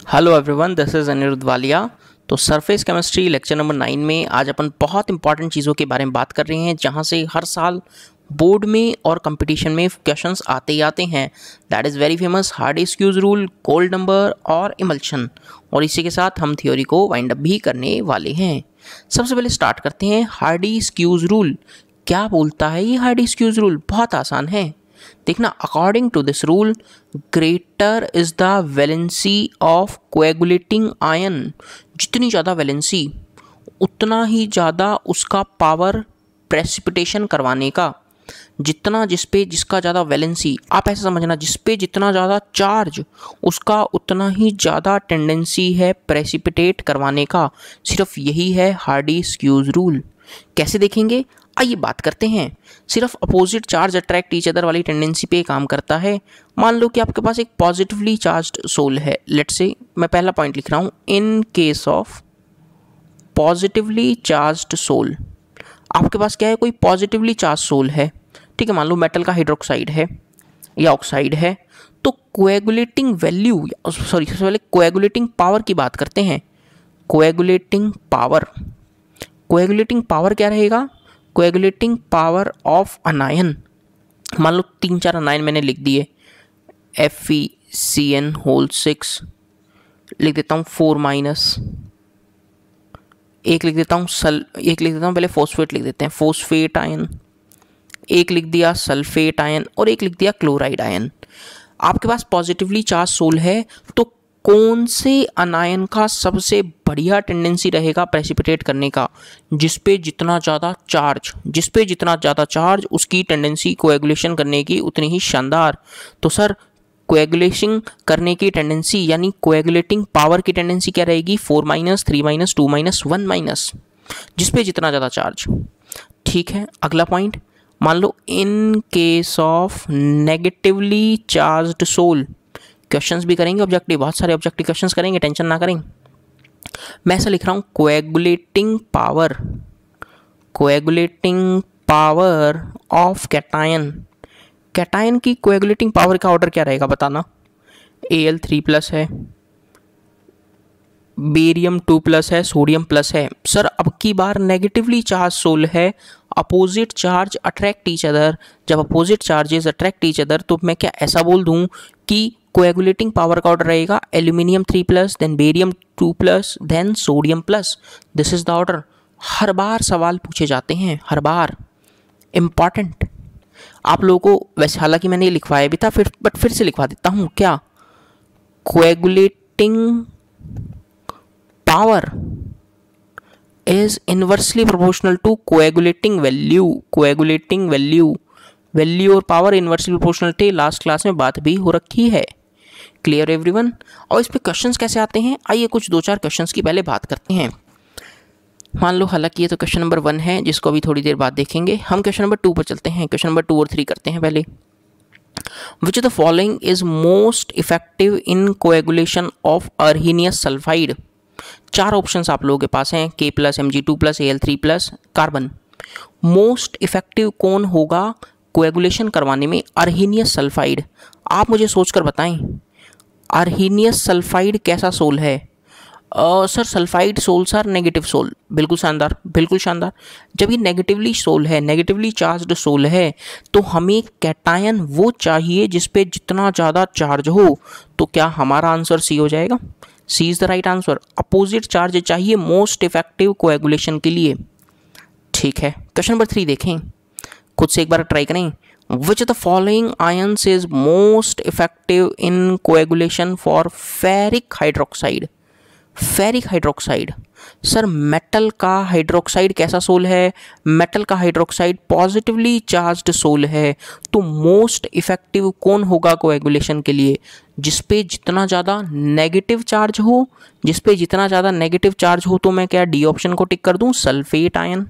Hello everyone, this is Aniruddh Walia. तो surface chemistry lecture number 9 में आज अपन बहुत इंपॉर्टेंट चीज़ों के बारे में बात कर रहे हैं, जहां से हर साल बोर्ड में और कंपटीशन में क्वेश्चंस आते ही आते हैं। That is very famous Hardy Schulze rule, gold number और इमल्शन। और इसी के साथ हम थ्योरी को वाइंड अप भी करने वाले हैं। सबसे पहले स्टार्ट करते हैं हार्डी-स्क्यूज रूल। क्या बोलता है ये हार्डी-स्क्यूज रूल? बहुत आसान है। देखना, according to this rule greater is the valency of coagulating ion. जितनी ज़्यादा वैलेंसी उतना ही ज़्यादा उसका पावर प्रेसिपिटेशन करवाने का। जिसका ज़्यादा वैलेंसी, आप ऐसा समझना, जिस पे जितना ज़्यादा चार्ज उसका उतना ही ज़्यादा टेंडेंसी है प्रेसिपिटेट करवाने का। सिर्फ यही है हार्डी-स्क्यूज रूल। कैसे देखेंगे, आइए बात करते हैं। सिर्फ opposite charge attract each other वाली टेंडेंसी पे काम करता है। मान लो कि आपके पास एक पॉजिटिवली चार्ज्ड सोल है। लेट्स से मैं पहला पॉइंट लिख रहा हूँ, in case of positively charged sol. आपके पास क्या है, कोई पॉजिटिवली चार्ज सोल है, ठीक है। मान लो मेटल का हाइड्रोक्साइड है या ऑक्साइड है। तो कोएगुलेटिंग वैल्यू, सॉरी, सबसे पहले कोएगुलेटिंग पावर की बात करते हैं। कोएगुलेटिंग पावर क्या रहेगा? Coagulating power of अनायन। मान लो 3-4 अनायन मैंने लिख दिए, FeCN6 लिख देता हूँ, 4- एक लिख देता हूँ पहले फॉस्फेट लिख देते हैं, फॉस्फेट आयन। एक लिख दिया सल्फेट आयन और एक लिख दिया क्लोराइड आयन। आपके पास पॉजिटिवली चार्ज सोल है, तो कौन से अनायन का सबसे बढ़िया टेंडेंसी रहेगा प्रेसिपिटेट करने का? जिस पे जितना ज़्यादा चार्ज उसकी टेंडेंसी कोएगुलेशन करने की उतनी ही शानदार। तो सर, कोएगुलेशन करने की टेंडेंसी यानी कोएगुलेटिंग पावर की टेंडेंसी क्या रहेगी? 4-, 3-, 2-, 1-। जिस पे जितना ज़्यादा चार्ज। ठीक है, अगला पॉइंट, मान लो in case of negatively charged sol. Questions भी करेंगे ऑब्जेक्टिव, बहुत सारे ऑब्जेक्टिव क्वेश्चंस करेंगे, टेंशन ना करें। मैं ऐसा लिख रहा हूँ, कोएगुलेटिंग पावर ऑफ कैटायन की कोएगुलेटिंग पावर का ऑर्डर क्या रहेगा बताना? Al3+ है, बेरियम 2+ है, सोडियम प्लस है। सर, अब की बार नेगेटिवली चार्ज सोल है, opposite charge attract each other. जब opposite charges attract each other, तो मैं क्या ऐसा बोल दूं कि कोएगुलेटिंग पावर का ऑर्डर रहेगा aluminium 3+, then barium 2+, then sodium plus. This is the order. हर बार सवाल पूछे जाते हैं, हर बार, इंपॉर्टेंट। आप लोगों को वैसे हालांकि मैंने ये लिखवाया भी था, फिर से लिखवा देता हूँ। क्या? Coagulating power is inversely proportional to coagulating value और पावर इन्वर्सली प्रोपोर्शनल थे। लास्ट क्लास में बात भी हो रखी है। Clear everyone? और इस पे क्वेश्चंस कैसे आते हैं, आइए कुछ 2-4 क्वेश्चंस की पहले बात करते हैं। मान लो, हालांकि ये तो क्वेश्चन नंबर 1 है, जिसको अभी थोड़ी देर बाद देखेंगे। हम क्वेश्चन नंबर 2 पर चलते हैं। क्वेश्चन नंबर 2 और 3 करते हैं पहले। Which of the following is most effective in coagulation of arsenious sulphide? 4 options आप लोगों के पास हैं, K+, Mg2+, Al3+, carbon. Most effective कौन होगा कोएगुलेशन करवाने में? Arsenious sulphide. आप मुझे सोचकर बताएं, अर्हीनियस सल्फाइड कैसा सोल है? Sir, sulphide sol, sir negative sol. बिल्कुल शानदार, बिल्कुल शानदार। जब ये नेगेटिवली सोल है, नेगेटिवली चार्ज्ड सोल है, तो हमें कैटायन वो चाहिए जिस पे जितना ज़्यादा चार्ज हो। तो क्या हमारा आंसर सी हो जाएगा? C is the right answer. Opposite charge चाहिए मोस्ट इफेक्टिव कोएगुलेशन के लिए। ठीक है, क्वेश्चन नंबर 3 देखें, खुद से एक बार ट्राई करें। विच of the following ions is most effective in coagulation for ferric hydroxide? Sir, metal का हाइड्रोक्साइड कैसा सोल है? मेटल का हाइड्रोक्साइड पॉजिटिवली चार्ज्ड सोल है। तो मोस्ट इफेक्टिव कौन होगा कोएगुलेशन के लिए? जिस पे जितना ज़्यादा नेगेटिव चार्ज हो। तो मैं क्या डी ऑप्शन को टिक कर दूं, सल्फेट आयन।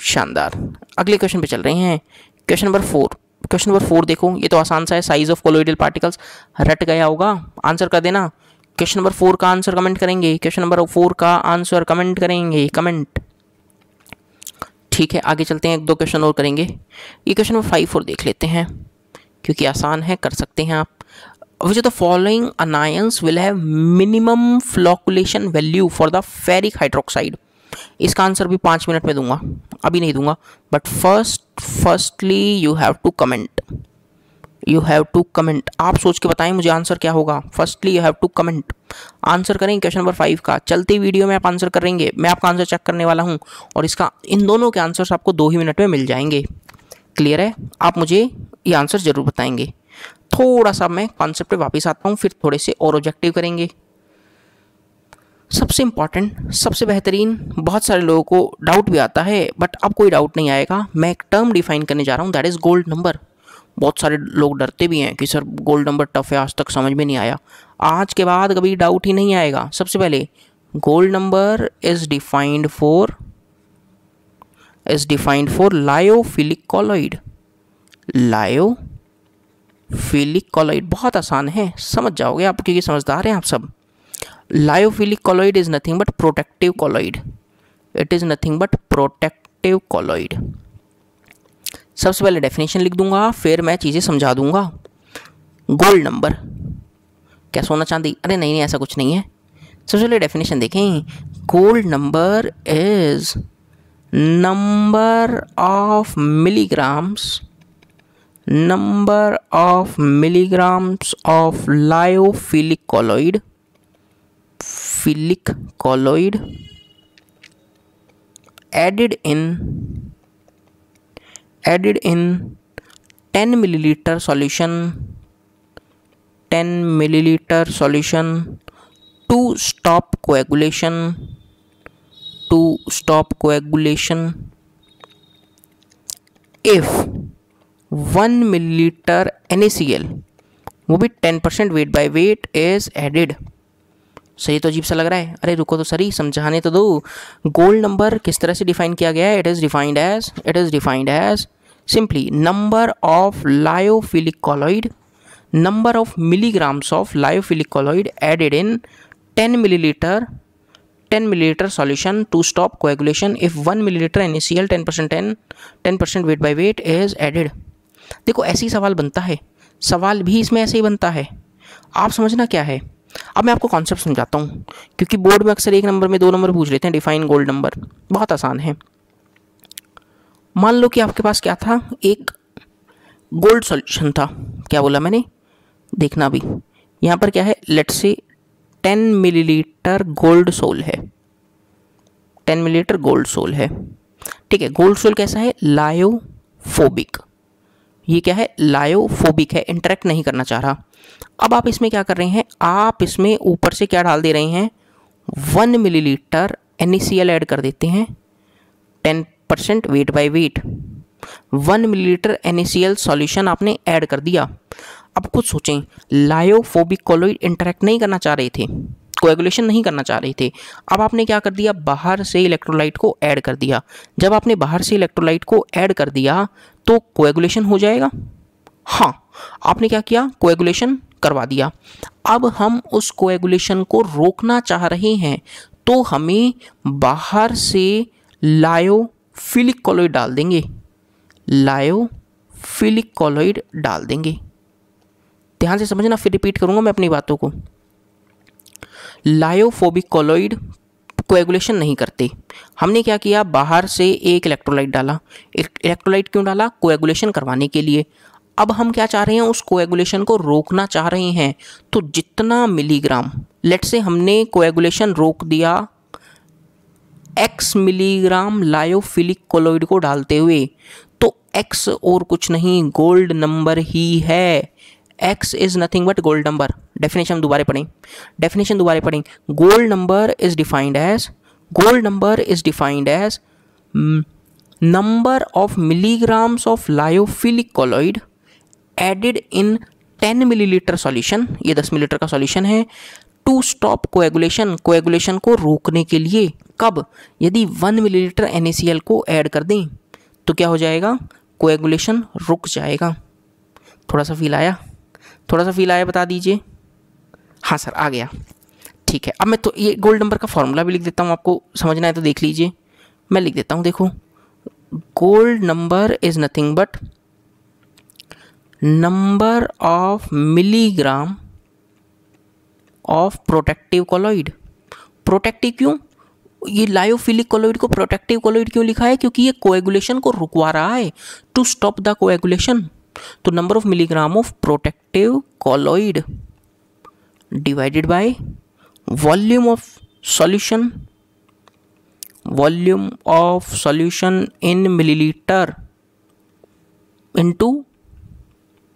शानदार। अगले क्वेश्चन पे चल रहे हैं। क्वेश्चन नंबर 4 देखो, ये तो आसान सा है। साइज ऑफ कोलोइडल पार्टिकल्स रट गया होगा, आंसर कर देना। क्वेश्चन नंबर 4 का आंसर कमेंट करेंगे, कमेंट। ठीक है, आगे चलते हैं, 1-2 क्वेश्चन और करेंगे। ये क्वेश्चन नंबर 5 और देख लेते हैं, क्योंकि आसान है, कर सकते हैं आप। which of the following anions will have minimum flocculation value for the ferric hydroxide? इसका आंसर भी 5 मिनट में दूंगा, अभी नहीं दूंगा, but firstly you have to comment. आप सोच के बताएं मुझे आंसर क्या होगा। Firstly you have to comment. Answer करेंगे क्वेश्चन नंबर 5 का, चलते वीडियो में आप आंसर करेंगे, मैं आपका आंसर चेक करने वाला हूं और इसका इन दोनों के आंसर्स आपको 2 ही मिनट में मिल जाएंगे। क्लियर है? आप मुझे ये आंसर जरूर बताएंगे। थोड़ा सा मैं कॉन्सेप्ट पे वापस आता हूँ, फिर थोड़े से और ऑब्जेक्टिव करेंगे। सबसे इम्पॉर्टेंट, सबसे बेहतरीन, बहुत सारे लोगों को डाउट भी आता है बट अब कोई डाउट नहीं आएगा। मैं एक टर्म डिफाइन करने जा रहा हूँ, दैट इज़ गोल्ड नंबर। बहुत सारे लोग डरते भी हैं कि सर गोल्ड नंबर टफ है, आज तक समझ में नहीं आया। आज के बाद कभी डाउट ही नहीं आएगा। सबसे पहले gold number is defined for lyophilic colloid. Lyophilic colloid बहुत आसान है, समझ जाओगे आप क्योंकि समझदार हैं आप सब। Lyophilic colloid is nothing but protective colloid. It is nothing but protective colloid. सबसे पहले डेफिनेशन लिख दूंगा, फिर मैं चीज़ें समझा दूंगा। गोल्ड नंबर क्या सोना चांदी? अरे नहीं, ऐसा कुछ नहीं है। सबसे पहले डेफिनेशन देखें। Gold number is number of milligrams of lyophilic colloid added in 10 milliliter solution to stop coagulation if 1 milliliter NaCl, वो भी 10% weight by weight is added। सही तो अजीब सा लग रहा है। अरे रुको तो सही, समझाने तो दो। गोल्ड नंबर किस तरह से डिफाइन किया गया है? It is defined as simply number of lyophilic colloid, number of milligrams of lyophilic colloid added in 10 milliliter solution to stop coagulation if 1 milliliter NaCl 10% weight by weight is added। देखो ऐसे ही सवाल बनता है, सवाल भी इसमें ऐसे ही बनता है। आप समझना क्या है। अब मैं आपको कॉन्सेप्ट समझाता हूँ, क्योंकि बोर्ड में अक्सर 1 नंबर में 2 नंबर पूछ लेते हैं। डिफाइन गोल्ड नंबर बहुत आसान है। मान लो कि आपके पास क्या था, एक गोल्ड सॉल्यूशन था। क्या बोला मैंने? देखना अभी यहाँ पर क्या है, लेट्स से 10 मिलीलीटर गोल्ड सोल है। 10 मिलीलीटर गोल्ड सोल है, ठीक है। गोल्ड सोल कैसा है? लायोफोबिक। ये क्या है? लायोफोबिक है, इंटरेक्ट नहीं करना चाह रहा। अब आप इसमें क्या कर रहे हैं, आप इसमें ऊपर से क्या डाल दे रहे हैं, 1 मिलीलीटर NaCl ऐड कर देते हैं, 10% weight by weight. 1 millilitre NaCl solution आपने ऐड कर दिया। अब खुद सोचें, लायोफोबिक कॉलॉइड इंटरेक्ट नहीं करना चाह रहे थे, कोएगुलेशन नहीं करना चाह रहे थे। अब आपने क्या कर दिया, बाहर से इलेक्ट्रोलाइट को ऐड कर दिया। जब आपने बाहर से इलेक्ट्रोलाइट को ऐड कर दिया तो कोएगुलेशन हो जाएगा। हाँ, आपने क्या किया, कोएगुलेशन करवा दिया। अब हम उस कोएगुलेशन को रोकना चाह रहे हैं तो हमें बाहर से लायोफिलिक कॉलॉइड डाल देंगे। ध्यान से समझना, फिर रिपीट करूंगा मैं अपनी बातों को। लायोफोबिक कॉलॉइड कोएगुलेशन नहीं करते। हमने क्या किया, बाहर से एक इलेक्ट्रोलाइट डाला। इलेक्ट्रोलाइट क्यों डाला? कोएगुलेशन करवाने के लिए। अब हम क्या चाह रहे हैं, उस कोएगुलेशन को रोकना चाह रहे हैं। तो जितना मिलीग्राम, लेट्स से हमने कोएगुलेशन रोक दिया x मिलीग्राम लायोफिलिक कॉलॉइड को डालते हुए, तो x और कुछ नहीं, गोल्ड नंबर ही है। x is nothing but gold number. Definition दोबारा पढ़ें। Gold number is defined as number of milligrams of lyophilic colloid added in 10 millilitre solution, ये 10 मिलीलीटर का सॉल्यूशन है, टू स्टॉप कोएगुलेशन को रोकने के लिए। कब? यदि 1 मिलीलीटर NaCl को ऐड कर दें तो क्या हो जाएगा, कोएगुलेशन रुक जाएगा। थोड़ा सा फील आया बता दीजिए। हाँ सर आ गया, ठीक है। अब मैं तो ये गोल्ड नंबर का फॉर्मूला भी लिख देता हूँ, आपको समझना है तो देख लीजिए। मैं लिख देता हूँ, देखो, gold number is nothing but number of milligram of protective colloid. Protective क्यों? ये लायोफिलिक कॉलॉइड को प्रोटेक्टिव कॉलॉइड क्यों लिखा है? क्योंकि ये कोएगुलेशन को रुकवा रहा है, टू स्टॉप द कोएगुलेशन। तो number of milligram of protective colloid divided by volume of solution, volume of solution in millilitre into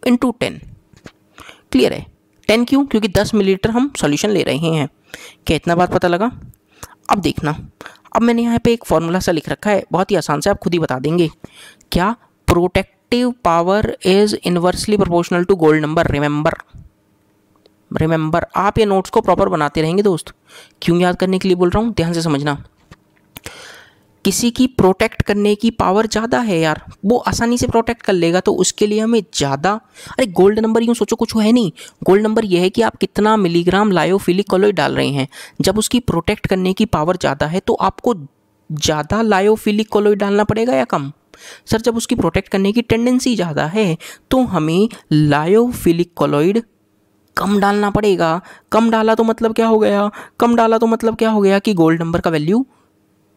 10। Clear है? 10 क्यों? क्योंकि 10 मिलीलीटर हम सॉल्यूशन ले रहे हैं। क्या इतना बात पता लगा? अब देखना, अब मैंने यहाँ पे एक फॉर्मूला सा लिख रखा है, बहुत ही आसान से आप खुद ही बता देंगे। क्या? Protective power is inversely proportional to gold number. Remember आप ये नोट्स को प्रॉपर बनाते रहेंगे दोस्त। क्यों याद करने के लिए बोल रहा हूँ, ध्यान से समझना। किसी की प्रोटेक्ट करने की पावर ज़्यादा है यार, वो आसानी से प्रोटेक्ट कर लेगा, तो उसके लिए हमें ज़्यादा, अरे गोल्ड नंबर यूँ सोचो कुछ है नहीं, गोल्ड नंबर ये है कि आप कितना मिलीग्राम लायोफिलिक कॉलॉइड डाल रहे हैं। जब उसकी प्रोटेक्ट करने की पावर ज़्यादा है तो आपको ज़्यादा लायोफिलिक कॉलॉइड डालना पड़ेगा या कम? सर जब उसकी प्रोटेक्ट करने की टेंडेंसी ज़्यादा है तो हमें लायोफिलिक कॉलॉइड कम डालना पड़ेगा। कम डाला तो मतलब क्या हो गया? कम डाला तो मतलब क्या हो गया कि गोल्ड नंबर का वैल्यू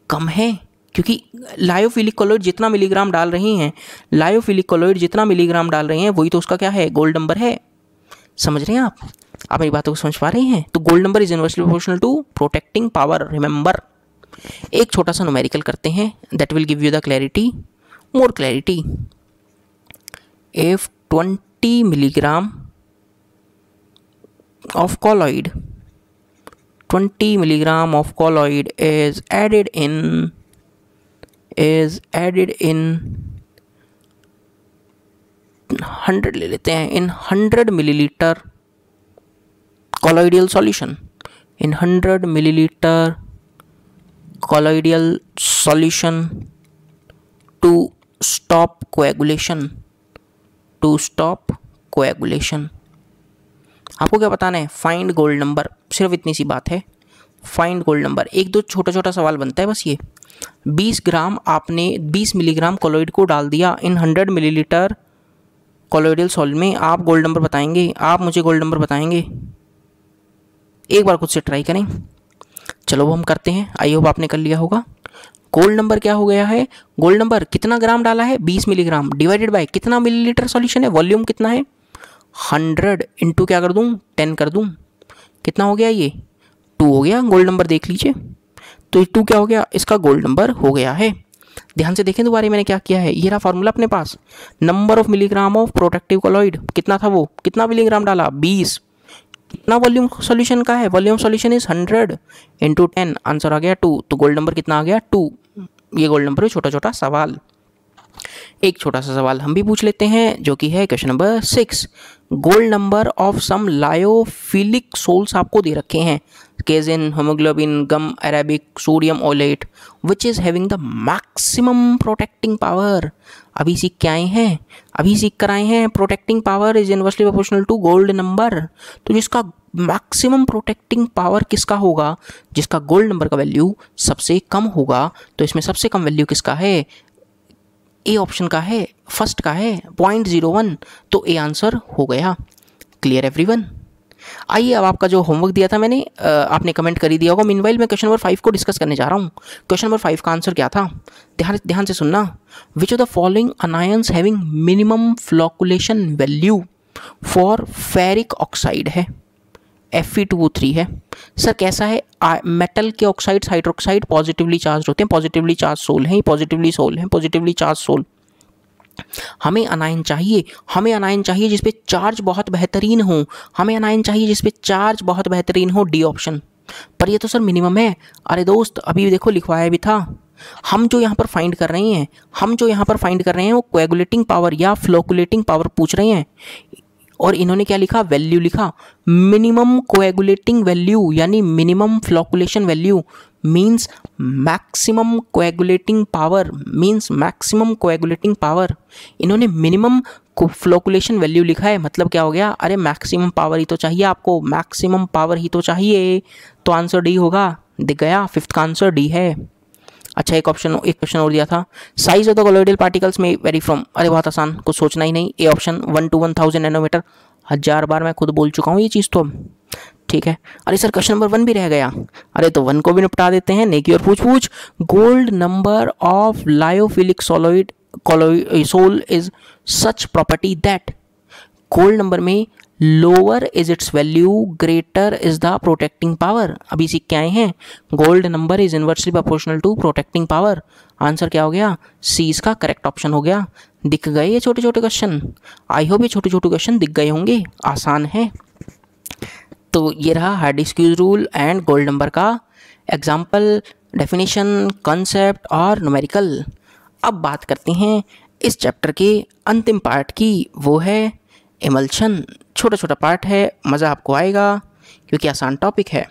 कम है, क्योंकि लायोफिलिक कॉलॉइड जितना मिलीग्राम डाल रही हैं, लायोफिलिक कॉलॉइड जितना मिलीग्राम डाल रहे हैं वही तो उसका क्या है? गोल्ड नंबर है। समझ रहे हैं आप मेरी बातों को समझ पा रहे हैं? तो gold number is inversely proportional to protecting power. Remember, एक छोटा सा न्यूमेरिकल करते हैं, that will give you the clarity, more clarity. If 20 milligram of colloid, 20 milligram of colloid is added in 100, ले लेते हैं, in 100 milliliter colloidal solution, in 100 milliliter colloidal solution to stop coagulation, to stop coagulation। आपको क्या बताना है? Find gold number, सिर्फ इतनी सी बात है, फाइंड गोल्ड नंबर। एक दो छोटा छोटा सवाल बनता है बस ये। 20 मिलीग्राम कॉलॉइड को डाल दिया इन 100 मिलीलीटर कॉलॉइडल सॉल्ट में, आप गोल्ड नंबर बताएंगे? आप मुझे गोल्ड नंबर बताएंगे? एक बार खुद से ट्राई करें। चलो वो हम करते हैं, आई होप आपने कर लिया होगा। गोल्ड नंबर क्या हो गया है? गोल्ड नंबर कितना ग्राम डाला है? 20 मिलीग्राम डिवाइडेड बाय कितना मिलीलीटर सॉल्यूशन है, वॉल्यूम कितना है? 100 इंटू क्या कर दूं? 10 कर दूं। कितना हो गया ये? 2 हो गया। गोल्ड नंबर देख लीजिए, तो 2 क्या हो गया? इसका गोल्ड नंबर हो गया है। ध्यान से देखें दोबारा मैंने क्या किया है, ये रहा फार्मूला अपने पास। Number of milligram of protective colloid कितना था, वो कितना मिलीग्राम डाला? 20। कितना वॉल्यूम सॉल्यूशन का है? Volume solution is 100 into 10, answer आ गया 2। तो गोल्ड नंबर कितना आ गया? 2। ये गोल्ड नंबर है। छोटा छोटा सवाल, एक छोटा सा सवाल हम भी पूछ लेते हैं, जो कि है question number 6। Gold number of some lyophilic sols आपको दे रखे हैं, casein, haemoglobin, gum arabic, sodium oleate, which is having the maximum protecting power. अभी सीख के आए हैं, अभी सीख कर आए हैं, protecting power is inversely proportional to gold number. तो जिसका मैक्सिमम प्रोटेक्टिंग पावर किसका होगा? जिसका गोल्ड नंबर का वैल्यू सबसे कम होगा। तो इसमें सबसे कम वैल्यू किसका है? ए ऑप्शन का है, फर्स्ट का है 0.01, तो ए आंसर हो गया। Clear everyone? आइए अब आपका जो होमवर्क दिया था मैंने, आपने कमेंट कर ही दिया होगा। मीनवाइल मैं क्वेश्चन नंबर 5 को डिस्कस करने जा रहा हूँ। क्वेश्चन नंबर 5 का आंसर क्या था? ध्यान से सुनना। विच of the following anions having minimum flocculation value for ferric oxide है? Fe2O3 है। सर कैसा है? मेटल के ऑक्साइड्स, हाइड्रोक्साइड पॉजिटिवली चार्ज होते हैं, पॉजिटिवली चार्ज सोल हैं, पॉजिटिवली सोल हैं, पॉजिटिवली चार्ज सोल। हमें अनायन चाहिए, हमें अनायन चाहिए जिस पे चार्ज बहुत बेहतरीन हो, हमें अनायन चाहिए जिस पे चार्ज बहुत बेहतरीन हो, डी ऑप्शन। पर ये तो सर मिनिमम है। अरे दोस्त अभी देखो लिखवाया भी था। हम जो यहाँ पर फाइंड कर रहे हैं, वो कोएगुलेटिंग पावर या फ्लोकुलेटिंग पावर पूछ रहे हैं, और इन्होंने क्या लिखा? वैल्यू लिखा। मिनिमम कोएगुलेटिंग वैल्यू यानी minimum flocculation value means maximum coagulating power, इन्होंने मिनिमम फ्लोकुलेशन वैल्यू लिखा है, मतलब क्या हो गया? अरे मैक्सिमम पावर ही तो चाहिए आपको, मैक्सिमम पावर ही तो चाहिए, तो आंसर डी होगा। दिख गया, 5th का आंसर डी है। अच्छा एक क्वेश्चन और दिया था, size of the colloidal particles में वेरी फ्रॉम, अरे बहुत आसान, कुछ सोचना ही नहीं। ए ऑप्शन 1 to 1000 नैनोमीटर, 1000 बार मैं खुद बोल चुका हूँ ये चीज़ तो। ठीक है। अरे सर क्वेश्चन नंबर 1 भी रह गया। अरे तो 1 को भी निपटा देते हैं, नेकी और पूछ पूछ। Gold number of lyophilic sol is such property that, gold number में lower is its value greater is the protecting power. अभी सीख के आए हैं, gold number is inversely proportional to protecting power. Answer क्या हो गया? सी इसका करेक्ट ऑप्शन हो गया। दिख गए ये छोटे छोटे क्वेश्चन? आई होप ये छोटे छोटे क्वेश्चन दिख गए होंगे, आसान है। तो ये रहा हार्डी-स्क्यूज रूल एंड गोल्ड नंबर का एग्जाम्पल, डेफिनेशन, कॉन्सेप्ट और न्यूमेरिकल। अब बात करते हैं इस चैप्टर के अंतिम पार्ट की, वो है इमल्शन। छोटा छोटा पार्ट है, मज़ा आपको आएगा क्योंकि आसान टॉपिक है।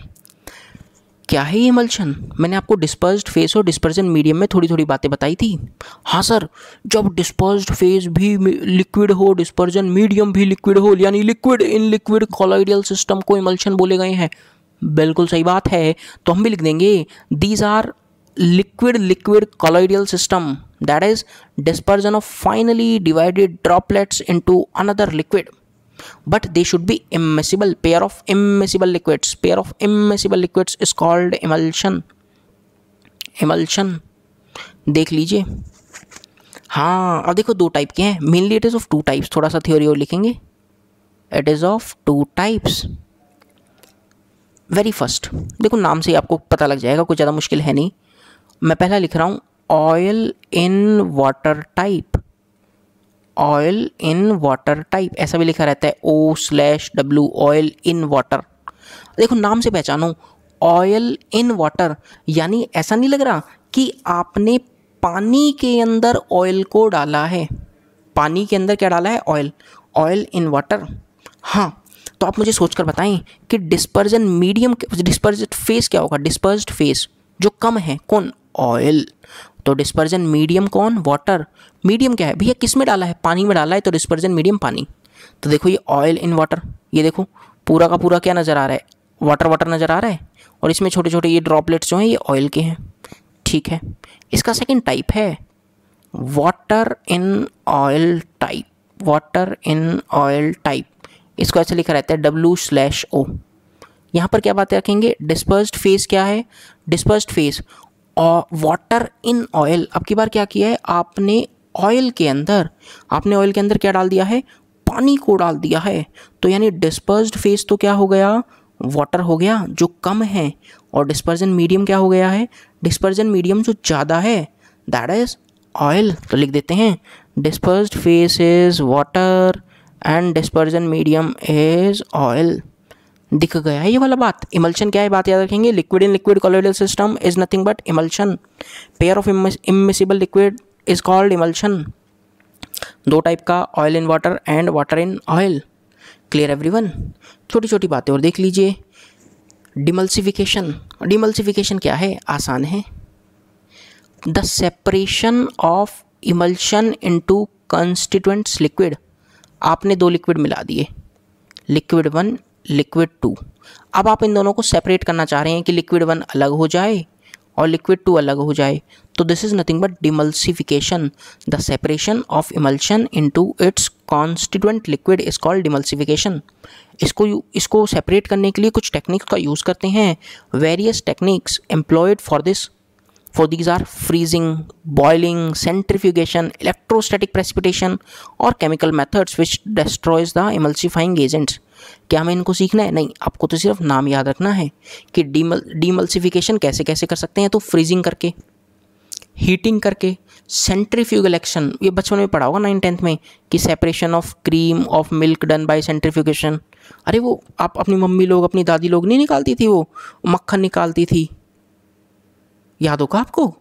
क्या है ये इमल्शन? मैंने आपको डिस्पर्स्ड फेस और डिस्पर्जन मीडियम में थोड़ी थोड़ी बातें बताई थी। हाँ सर, जब डिस्पर्स्ड फेस भी लिक्विड हो, डिस्पर्जन मीडियम भी लिक्विड हो, यानी liquid in liquid colloidal system को इमल्शन बोले गए हैं। बिल्कुल सही बात है। तो हम भी लिख देंगे these are liquid liquid colloidal system, that is dispersion of finely divided droplets into another liquid, but they should be immiscible. Pair of immiscible liquids is called emulsion. देख लीजिए। हाँ अब देखो दो टाइप के हैं, mainly it is of two types. थोड़ा सा थ्योरी और लिखेंगे, it is of two types. Very first देखो, नाम से ही आपको पता लग जाएगा, कुछ ज़्यादा मुश्किल है नहीं। मैं पहला लिख रहा हूँ oil in water type. Oil in water type ऐसा भी लिखा रहता है, O/W, ऑयल इन वाटर। देखो नाम से पहचानो, ऑयल इन वाटर, यानी ऐसा नहीं लग रहा कि आपने पानी के अंदर ऑयल को डाला है। पानी के अंदर क्या डाला है? ऑयल। Oil in water. हाँ, तो आप मुझे सोचकर बताएं कि डिस्पर्जन मीडियम, डिस्पर्ज्ड फेस क्या होगा? डिस्पर्ज्ड फेस जो कम है, कौन? ऑयल। तो डिस्पर्जन मीडियम कौन? वाटर। मीडियम क्या है भैया? किस में डाला है? पानी में डाला है, तो डिस्पर्जन मीडियम पानी। तो देखो ये ऑयल इन वाटर, ये देखो पूरा का पूरा क्या नज़र आ रहा है? वाटर वाटर नज़र आ रहा है, और इसमें छोटे छोटे ये ड्रॉपलेट्स जो हैं ये ऑयल के हैं। ठीक है, इसका सेकेंड टाइप है water in oil type. Water in oil type, इसको ऐसे लिखा रहता है W/O। यहाँ पर क्या बातें रखेंगे? डिस्पर्स्ड फेस क्या है? डिस्पर्स्ड फेस और वाटर इन ऑयल। अब की बार क्या किया है आपने? ऑयल के अंदर क्या डाल दिया है? पानी को डाल दिया है। तो यानी डिस्पर्स्ड फेस तो क्या हो गया? वाटर हो गया जो कम है, और डिस्पर्जन मीडियम क्या हो गया है? डिस्पर्जन मीडियम जो ज़्यादा है, दैट इज ऑयल। तो लिख देते हैं dispersed phase is water and dispersion medium is oil. दिख गया है ये वाला बात। इमल्शन क्या है? बात याद रखेंगे, liquid in liquid colloidal system is nothing but emulsion. Pair of immiscible liquid is called emulsion. दो टाइप का, oil in water and water in oil. Clear everyone? छोटी छोटी बातें और देख लीजिए। डिमल्सिफिकेशन। डिमल्सिफिकेशन क्या है? आसान है, the separation of emulsion into constituents liquid. आपने दो लिक्विड मिला दिए, लिक्विड 1 लिक्विड 2। अब आप इन दोनों को सेपरेट करना चाह रहे हैं कि लिक्विड 1 अलग हो जाए और लिक्विड 2 अलग हो जाए। तो this is nothing but demulsification. The separation of emulsion into its constituent liquid is called demulsification. इसको सेपरेट करने के लिए कुछ टेक्निक्स का यूज़ करते हैं। Various techniques employed for this, for these are freezing, boiling, centrifugation, electrostatic precipitation और chemical methods which destroys the emulsifying agents। क्या हमें इनको सीखना है? नहीं, आपको तो सिर्फ नाम याद रखना है कि डीमल्सिफिकेशन कैसे कैसे कर सकते हैं। तो फ्रीजिंग करके, हीटिंग करके, सेंट्रीफ्यूगल एक्शन, ये बचपन में पढ़ा होगा 9th-10th में कि separation of cream of milk done by centrifugation. अरे वो आप अपनी मम्मी लोग, अपनी दादी लोग नहीं निकालती थी, वो मक्खन निकालती थी, याद होगा आपको?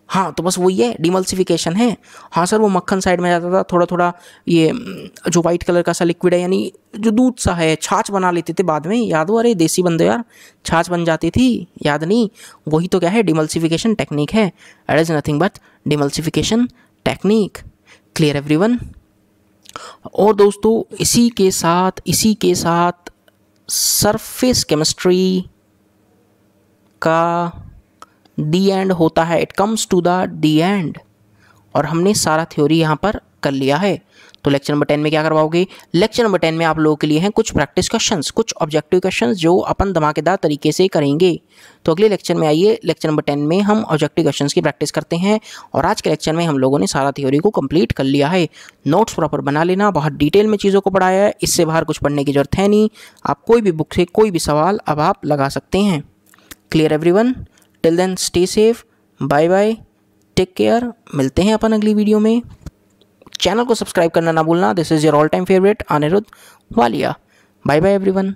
हाँ, तो बस वही है, डिमल्सिफिकेशन है। हाँ सर, वो मक्खन साइड में जाता था, थोड़ा थोड़ा ये जो वाइट कलर का सा लिक्विड है, यानी जो दूध सा है, छाछ बना लेते थे बाद में, याद हो? अरे देसी बंदे यार, छाछ बन जाती थी, याद नहीं? वही तो क्या है? डिमल्सिफिकेशन टेक्निक है। It is nothing but demulsification technique. Clear everyone? और दोस्तों इसी के साथ सरफेस केमिस्ट्री का दी एंड होता है। It comes to the the end, और हमने सारा थ्योरी यहाँ पर कर लिया है। तो लेक्चर नंबर 10 में क्या करवाओगे? लेक्चर नंबर 10 में आप लोगों के लिए हैं कुछ प्रैक्टिस क्वेश्चंस, कुछ ऑब्जेक्टिव क्वेश्चंस जो अपन धमाकेदार तरीके से करेंगे। तो अगले लेक्चर में आइए, लेक्चर नंबर 10 में हम ऑब्जेक्टिव क्वेश्चंस की प्रैक्टिस करते हैं। और आज के लेक्चर में हम लोगों ने सारा थ्योरी को कंप्लीट कर लिया है। नोट्स प्रॉपर बना लेना, बहुत डिटेल में चीज़ों को पढ़ाया है, इससे बाहर कुछ पढ़ने की जरूरत है नहीं। आप कोई भी बुक से कोई भी सवाल अब आप लगा सकते हैं। Clear everyone? Till then stay safe, bye bye, take care. मिलते हैं अपन अगली वीडियो में। चैनल को सब्सक्राइब करना ना भूलना। This is your all time favourite Aniruddh Walia. Bye bye everyone.